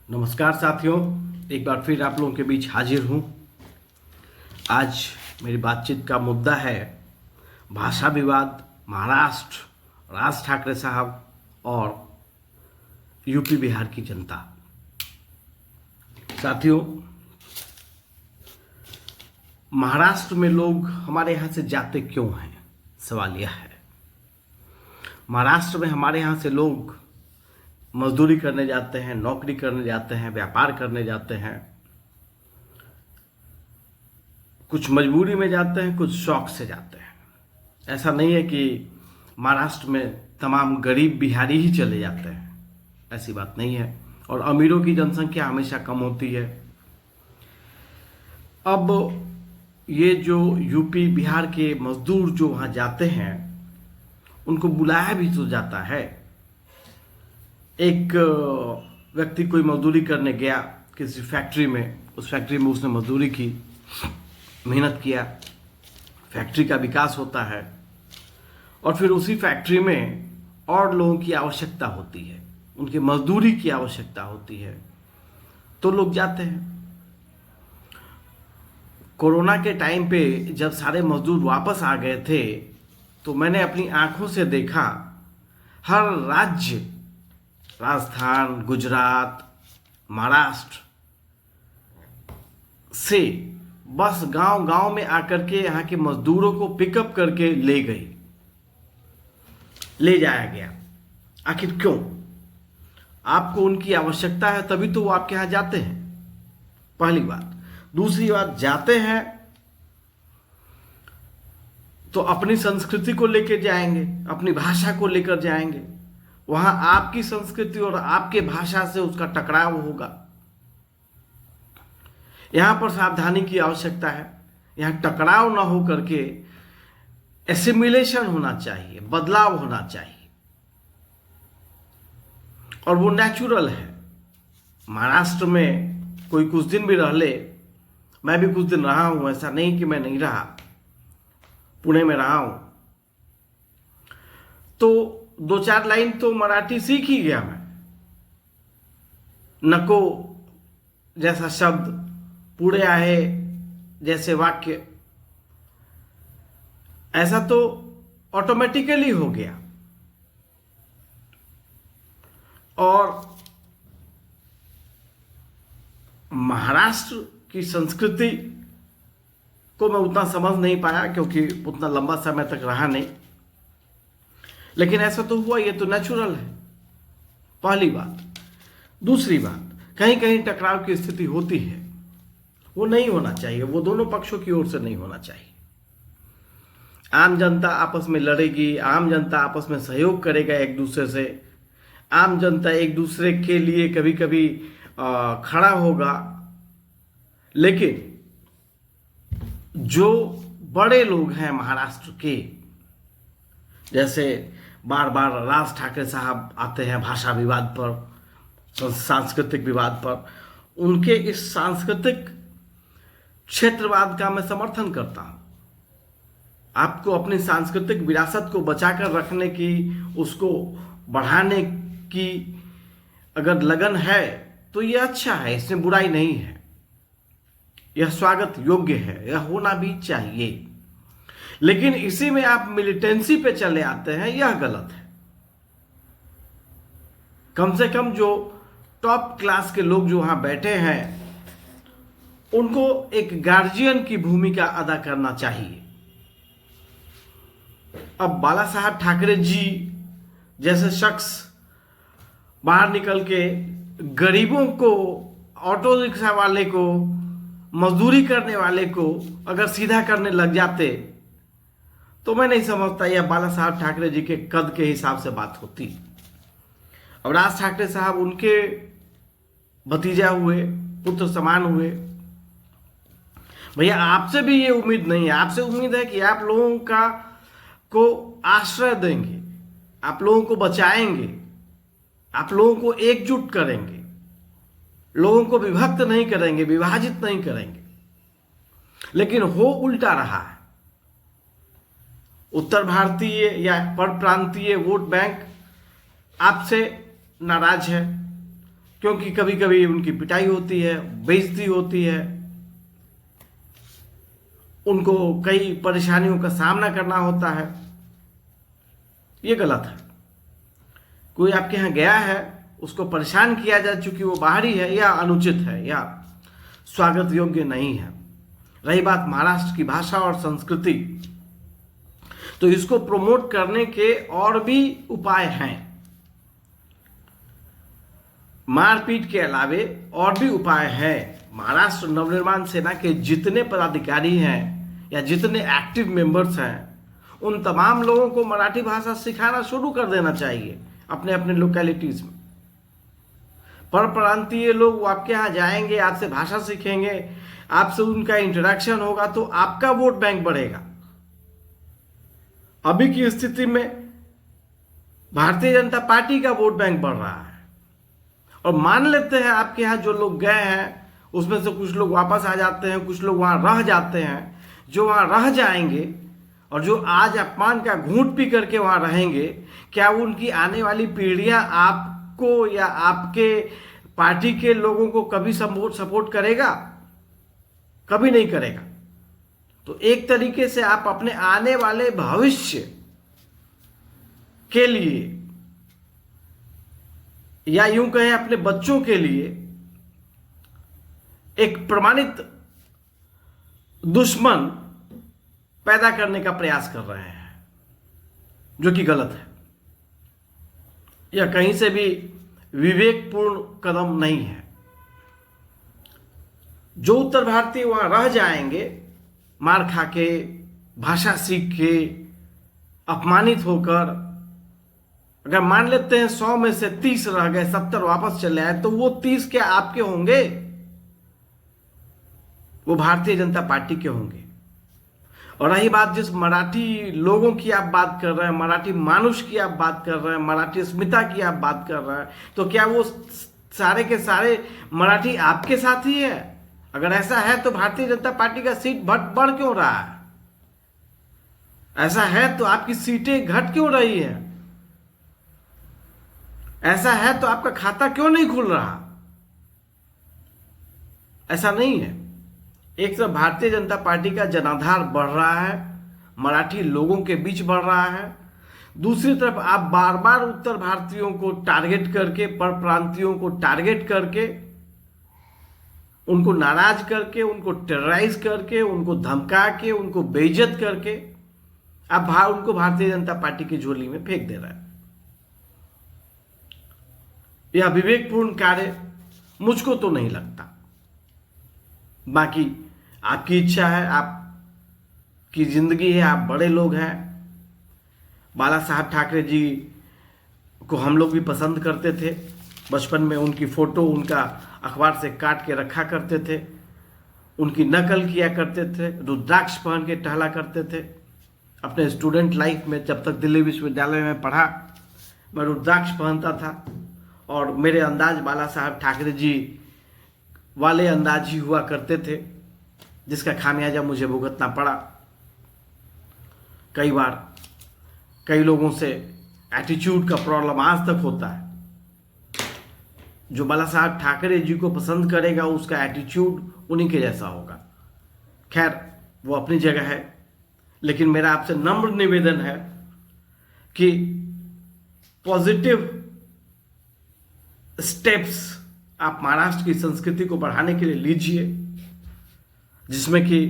नमस्कार साथियों, एक बार फिर आप लोगों के बीच हाजिर हूँ। आज मेरी बातचीत का मुद्दा है भाषा विवाद, महाराष्ट्र, राज ठाकरे साहब और यूपी बिहार की जनता। साथियों, महाराष्ट्र में लोग हमारे यहाँ से जाते क्यों हैं? सवाल यह है। महाराष्ट्र में हमारे यहाँ से लोग मजदूरी करने जाते हैं, नौकरी करने जाते हैं, व्यापार करने जाते हैं। कुछ मजबूरी में जाते हैं, कुछ शौक से जाते हैं। ऐसा नहीं है कि महाराष्ट्र में तमाम गरीब बिहारी ही चले जाते हैं, ऐसी बात नहीं है। और अमीरों की जनसंख्या हमेशा कम होती है। अब ये जो यूपी बिहार के मजदूर जो वहाँ जाते हैं, उनको बुलाया भी तो जाता है। एक व्यक्ति कोई मजदूरी करने गया किसी फैक्ट्री में, उस फैक्ट्री में उसने मजदूरी की, मेहनत किया, फैक्ट्री का विकास होता है और फिर उसी फैक्ट्री में और लोगों की आवश्यकता होती है, उनकी मजदूरी की आवश्यकता होती है, तो लोग जाते हैं। कोरोना के टाइम पे जब सारे मजदूर वापस आ गए थे, तो मैंने अपनी आंखों से देखा हर राज्य, राजस्थान, गुजरात, महाराष्ट्र से बस गांव गांव में आकर के यहाँ के मजदूरों को पिकअप करके ले जाया गया। आखिर क्यों? आपको उनकी आवश्यकता है, तभी तो वो आपके यहाँ जाते हैं, पहली बात। दूसरी बात, जाते हैं तो अपनी संस्कृति को लेकर जाएंगे, अपनी भाषा को लेकर जाएंगे। वहां आपकी संस्कृति और आपके भाषा से उसका टकराव होगा। यहां पर सावधानी की आवश्यकता है। यहां टकराव ना हो करके एसिमिलेशन होना चाहिए, बदलाव होना चाहिए, और वो नेचुरल है। महाराष्ट्र में कोई कुछ दिन भी रह ले, मैं भी कुछ दिन रहा हूं, ऐसा नहीं कि मैं नहीं रहा, पुणे में रहा हूं, तो 2-4 लाइन तो मराठी सीख ही गया मैं। नको जैसा शब्द, पुढे आहे जैसे वाक्य, ऐसा तो ऑटोमेटिकली हो गया। और महाराष्ट्र की संस्कृति को मैं उतना समझ नहीं पाया, क्योंकि उतना लंबा समय तक रहा नहीं, लेकिन ऐसा तो हुआ, ये तो नेचुरल है, पहली बात। दूसरी बात, कहीं कहीं टकराव की स्थिति होती है, वो नहीं होना चाहिए, वो दोनों पक्षों की ओर से नहीं होना चाहिए। आम जनता आपस में लड़ेगी, आम जनता आपस में सहयोग करेगा एक दूसरे से, आम जनता एक दूसरे के लिए कभी कभी खड़ा होगा, लेकिन जो बड़े लोग हैं महाराष्ट्र के, जैसे बार बार राज ठाकरे साहब आते हैं भाषा विवाद पर, सांस्कृतिक विवाद पर, उनके इस सांस्कृतिक क्षेत्रवाद का मैं समर्थन करता हूं। आपको अपनी सांस्कृतिक विरासत को बचाकर रखने की, उसको बढ़ाने की अगर लगन है तो यह अच्छा है, इसमें बुराई नहीं है, यह स्वागत योग्य है, यह होना भी चाहिए। लेकिन इसी में आप मिलिटेंसी पे चले आते हैं, यह गलत है। कम से कम जो टॉप क्लास के लोग जो वहां बैठे हैं, उनको एक गार्जियन की भूमिका अदा करना चाहिए। अब बाला साहब ठाकरे जी जैसे शख्स बाहर निकल के गरीबों को, ऑटो रिक्शा वाले को, मजदूरी करने वाले को अगर सीधा करने लग जाते, तो मैं नहीं समझता यह बाला साहब ठाकरे जी के कद के हिसाब से बात होती। अब राज ठाकरे साहब उनके भतीजा हुए, पुत्र समान हुए। भैया, आपसे भी ये उम्मीद नहीं है, आपसे उम्मीद है कि आप लोगों को आश्रय देंगे, आप लोगों को बचाएंगे, आप लोगों को एकजुट करेंगे, लोगों को विभक्त नहीं करेंगे, विभाजित नहीं करेंगे। लेकिन हो उल्टा रहा है। उत्तर भारतीय या पर प्रांतीय वोट बैंक आपसे नाराज है, क्योंकि कभी कभी उनकी पिटाई होती है, बेइज्जती होती है, उनको कई परेशानियों का सामना करना होता है। ये गलत है। कोई आपके यहाँ गया है, उसको परेशान किया जाए चूंकि वो बाहरी है, या अनुचित है, या स्वागत योग्य नहीं है। रही बात महाराष्ट्र की भाषा और संस्कृति, तो इसको प्रमोट करने के और भी उपाय हैं। मारपीट के अलावे और भी उपाय हैं। महाराष्ट्र नवनिर्माण सेना के जितने पदाधिकारी हैं या जितने एक्टिव मेंबर्स हैं, उन तमाम लोगों को मराठी भाषा सिखाना शुरू कर देना चाहिए अपने अपने लोकेलिटीज में। परप्रांतीय लोग वो आपके यहाँ जाएंगे, आपसे भाषा सीखेंगे, आपसे उनका इंटरेक्शन होगा, तो आपका वोट बैंक बढ़ेगा। अभी की स्थिति में भारतीय जनता पार्टी का वोट बैंक बढ़ रहा है। और मान लेते हैं आपके यहाँ जो लोग गए हैं उसमें से कुछ लोग वापस आ जाते हैं, कुछ लोग वहां रह जाते हैं। जो वहां रह जाएंगे और जो आज अपमान का घूंट पी करके वहां रहेंगे, क्या उनकी आने वाली पीढ़ियां आपको या आपके पार्टी के लोगों को कभी सपोर्ट करेगा? कभी नहीं करेगा। तो एक तरीके से आप अपने आने वाले भविष्य के लिए, या यूं कहें अपने बच्चों के लिए, एक प्रमाणित दुश्मन पैदा करने का प्रयास कर रहे हैं, जो कि गलत है। यह कहीं से भी विवेकपूर्ण कदम नहीं है। जो उत्तर भारतीय वहां रह जाएंगे मार खा के, भाषा सीख के, अपमानित होकर, अगर मान लेते हैं 100 में से 30 रह गए, 70 वापस चले आए, तो वो 30 क्या आपके होंगे? वो भारतीय जनता पार्टी के होंगे। और रही बात जिस मराठी लोगों की आप बात कर रहे हैं, मराठी मानुष की आप बात कर रहे हैं, मराठी अस्मिता की आप बात कर रहे हैं, तो क्या वो सारे के सारे मराठी आपके साथ ही है? अगर ऐसा है तो भारतीय जनता पार्टी का सीट बढ़ क्यों रहा है? ऐसा है तो आपकी सीटें घट क्यों रही है? ऐसा है तो आपका खाता क्यों नहीं खुल रहा? ऐसा नहीं है। एक तरफ भारतीय जनता पार्टी का जनाधार बढ़ रहा है, मराठी लोगों के बीच बढ़ रहा है। दूसरी तरफ आप बार बार उत्तर भारतीयों को टारगेट करके, परप्रांतियों को टारगेट करके, उनको नाराज करके, उनको टेरराइज करके, उनको धमका के, उनको बेइज्जत करके आप उनको भारतीय जनता पार्टी की झोली में फेंक दे रहे हैं। यह विवेकपूर्ण कार्य मुझको तो नहीं लगता। बाकी आपकी इच्छा है, आपकी जिंदगी है, आप बड़े लोग हैं। बाला साहब ठाकरे जी को हम लोग भी पसंद करते थे। बचपन में उनकी फोटो उनका अखबार से काट के रखा करते थे, उनकी नकल किया करते थे, रुद्राक्ष पहन के टहला करते थे। अपने स्टूडेंट लाइफ में जब तक दिल्ली विश्वविद्यालय में पढ़ा, मैं रुद्राक्ष पहनता था और मेरे अंदाज बाला साहब ठाकरे जी वाले अंदाज ही हुआ करते थे, जिसका खामियाजा मुझे भुगतना पड़ा। कई बार कई लोगों से एटीट्यूड का प्रॉब्लम आज तक होता है। जो बाला साहब ठाकरे जी को पसंद करेगा उसका एटीट्यूड उन्हीं के जैसा होगा। खैर, वो अपनी जगह है, लेकिन मेरा आपसे नम्र निवेदन है कि पॉजिटिव स्टेप्स आप महाराष्ट्र की संस्कृति को बढ़ाने के लिए लीजिए, जिसमें कि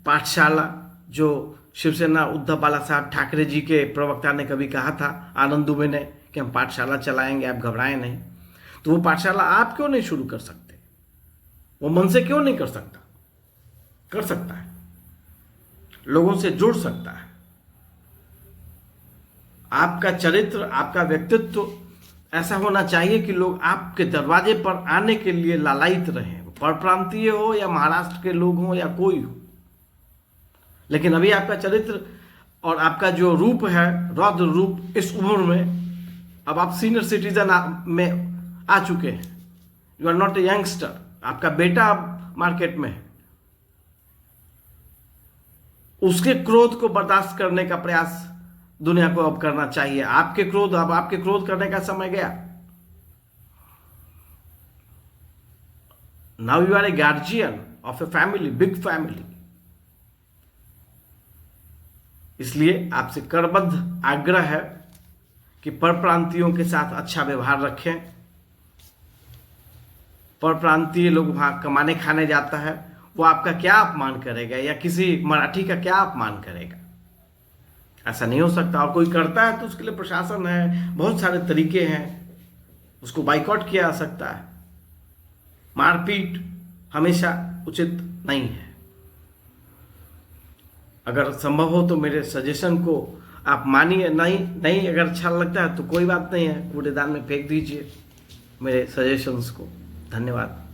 पाठशाला, जो शिवसेना उद्धव बाला साहब ठाकरे जी के प्रवक्ता ने कभी कहा था, आनंद दुबे ने, कि हम पाठशाला चलाएंगे, आप घबराएं नहीं। तो वो पाठशाला आप क्यों नहीं शुरू कर सकते? वो मन से क्यों नहीं कर सकता? कर सकता है, लोगों से जुड़ सकता है। आपका चरित्र, आपका व्यक्तित्व ऐसा होना चाहिए कि लोग आपके दरवाजे पर आने के लिए लालायित रहें, परप्रांतीय हो या महाराष्ट्र के लोग हो या कोई हो। लेकिन अभी आपका चरित्र और आपका जो रूप है, रौद्र रूप, इस उम्र में अब आप सीनियर सिटीजन में आ चुके हैं। You are not a youngster. आपका बेटा अब मार्केट में है। उसके क्रोध को बर्दाश्त करने का प्रयास दुनिया को अब करना चाहिए। आपके क्रोध, अब आपके क्रोध करने का समय गया। Now you are a guardian of a family, big family. इसलिए आपसे करबद्ध आग्रह है कि परप्रांतियों के साथ अच्छा व्यवहार रखें। परप्रांतीय लोग वहां कमाने खाने जाता है, वो आपका क्या अपमान करेगा या किसी मराठी का क्या अपमान करेगा? ऐसा नहीं हो सकता। और कोई करता है तो उसके लिए प्रशासन है, बहुत सारे तरीके हैं, उसको बाइकआउट किया जा सकता है। मारपीट हमेशा उचित नहीं है। अगर संभव हो तो मेरे सजेशन को आप मानिए, नहीं अगर अच्छा लगता है तो कोई बात नहीं है, कूड़ेदान में फेंक दीजिए मेरे सजेशंस को। धन्यवाद।